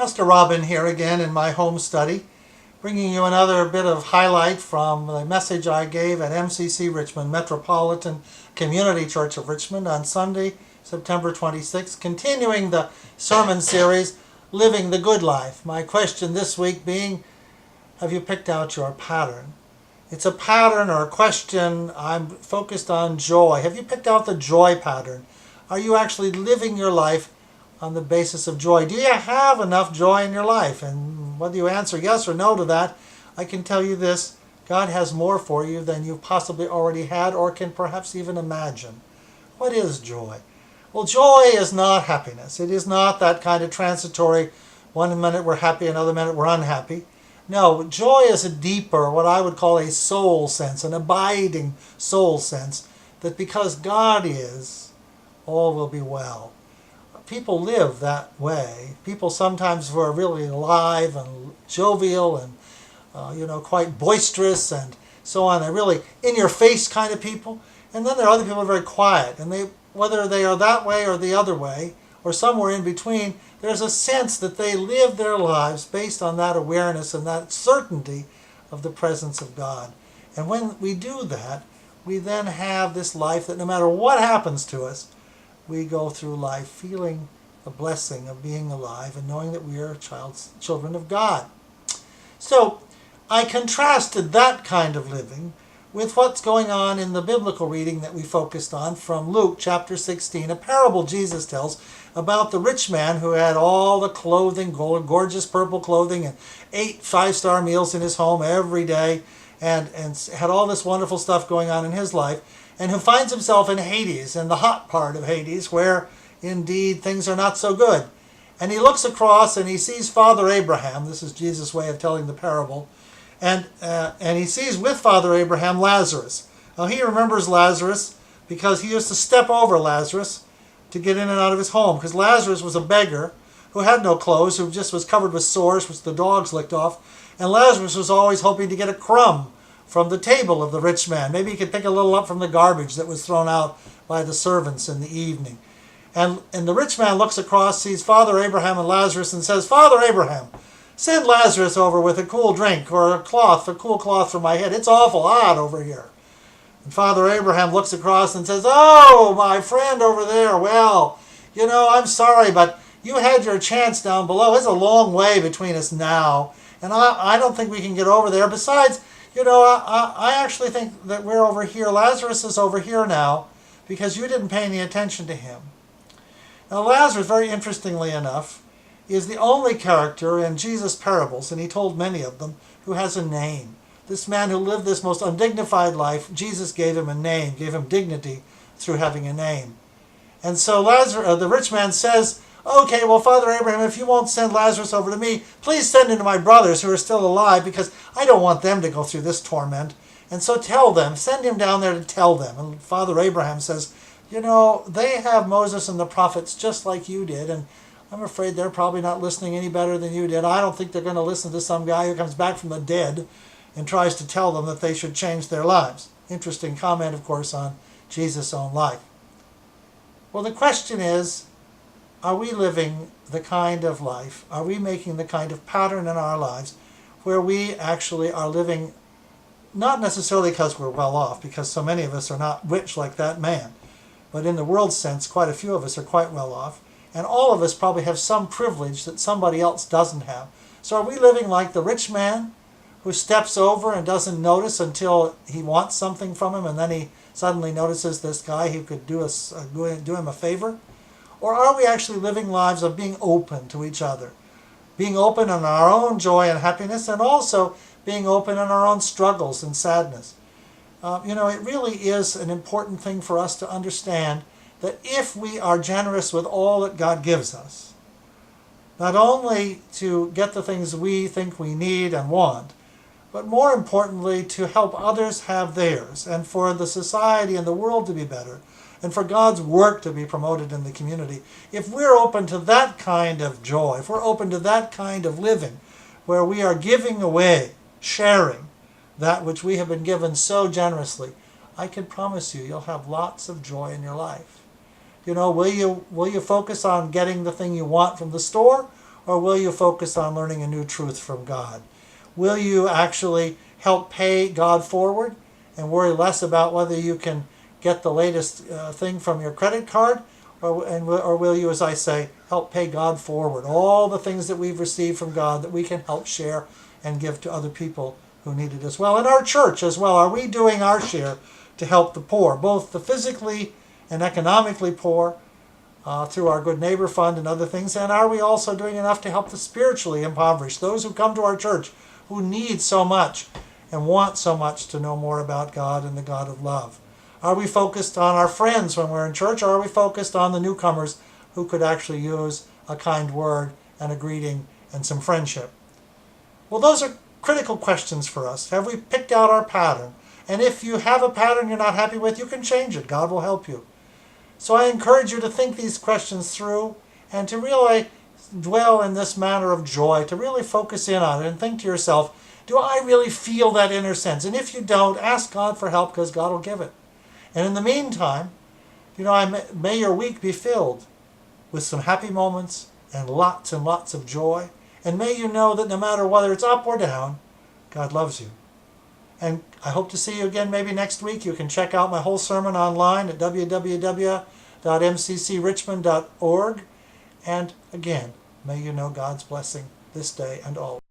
Pastor Robin here again in my home study, bringing you another bit of highlight from the message I gave at MCC Richmond, Metropolitan Community Church of Richmond on Sunday, September 26th, continuing the sermon series, Living the Good Life. My question this week being, have you picked out your pattern? It's a pattern or a question. I'm focused on joy. Have you picked out the joy pattern? Are you actually living your life on the basis of joy? Do you have enough joy in your life? And whether you answer yes or no to that, I can tell you this: God has more for you than you've possibly already had or can perhaps even imagine. What is joy? Well, joy is not happiness. It is not that kind of transitory, one minute we're happy, another minute we're unhappy. No, joy is a deeper, what I would call a soul sense, an abiding soul sense, that because God is, all will be well. People live that way. People sometimes who are really alive and jovial and quite boisterous and so on. They're really in-your-face kind of people. And then there are other people who are very quiet. And whether they are that way or the other way, or somewhere in between, there's a sense that they live their lives based on that awareness and that certainty of the presence of God. And when we do that, we then have this life that no matter what happens to us, we go through life feeling the blessing of being alive and knowing that we are children of God. So I contrasted that kind of living with what's going on in the biblical reading that we focused on from Luke chapter 16, a parable Jesus tells about the rich man who had all the clothing, gorgeous purple clothing, and ate five-star meals in his home every day, and had all this wonderful stuff going on in his life, and who finds himself in Hades, in the hot part of Hades, where indeed things are not so good. And he looks across and he sees Father Abraham. This is Jesus' way of telling the parable. And he sees with Father Abraham Lazarus. Now he remembers Lazarus because he used to step over Lazarus to get in and out of his home, because Lazarus was a beggar who had no clothes, who just was covered with sores which the dogs licked off. And Lazarus was always hoping to get a crumb from the table of the rich man. Maybe he could pick a little up from the garbage that was thrown out by the servants in the evening. And the rich man looks across, sees Father Abraham and Lazarus, and says, "Father Abraham, send Lazarus over with a cool drink or a cool cloth for my head. It's awful hot over here." And Father Abraham looks across and says, "Oh, my friend over there, well, I'm sorry, but you had your chance down below. It's a long way between us now, and I don't think we can get over there. Besides, I actually think that we're over here. Lazarus is over here now because you didn't pay any attention to him." Now, Lazarus, very interestingly enough, is the only character in Jesus' parables, and he told many of them, who has a name. This man who lived this most undignified life, Jesus gave him a name, gave him dignity through having a name. And so the rich man says, "Okay, well, Father Abraham, if you won't send Lazarus over to me, please send him to my brothers who are still alive, because I don't want them to go through this torment. And so tell them, send him down there to tell them." And Father Abraham says, they have Moses and the prophets just like you did, and I'm afraid they're probably not listening any better than you did. I don't think they're going to listen to some guy who comes back from the dead and tries to tell them that they should change their lives. Interesting comment, of course, on Jesus' own life. Well, the question is, are we living the kind of life, are we making the kind of pattern in our lives where we actually are living, not necessarily because we're well off, because so many of us are not rich like that man, but in the world's sense, quite a few of us are quite well off, and all of us probably have some privilege that somebody else doesn't have. So are we living like the rich man who steps over and doesn't notice until he wants something from him, and then he suddenly notices this guy who could do him a favor? Or are we actually living lives of being open to each other, being open in our own joy and happiness, and also being open in our own struggles and sadness? It really is an important thing for us to understand that if we are generous with all that God gives us, not only to get the things we think we need and want, but more importantly to help others have theirs, and for the society and the world to be better, and for God's work to be promoted in the community, if we're open to that kind of joy, if we're open to that kind of living, where we are giving away, sharing that which we have been given so generously, I can promise you, you'll have lots of joy in your life. Will you focus on getting the thing you want from the store, or will you focus on learning a new truth from God? Will you actually help pay God forward and worry less about whether you can get the latest thing from your credit card, or will you, as I say, help pay God forward? All the things that we've received from God that we can help share and give to other people who need it as well. In our church as well, are we doing our share to help the poor, both the physically and economically poor, through our Good Neighbor Fund and other things? And are we also doing enough to help the spiritually impoverished, those who come to our church who need so much and want so much to know more about God and the God of love? Are we focused on our friends when we're in church, or are we focused on the newcomers who could actually use a kind word and a greeting and some friendship? Well, those are critical questions for us. Have we picked out our pattern? And if you have a pattern you're not happy with, you can change it. God will help you. So I encourage you to think these questions through and to really dwell in this manner of joy, to really focus in on it and think to yourself, do I really feel that inner sense? And if you don't, ask God for help, because God will give it. And in the meantime, may your week be filled with some happy moments and lots of joy. And may you know that no matter whether it's up or down, God loves you. And I hope to see you again maybe next week. You can check out my whole sermon online at www.mccrichmond.org. And again, may you know God's blessing this day and always.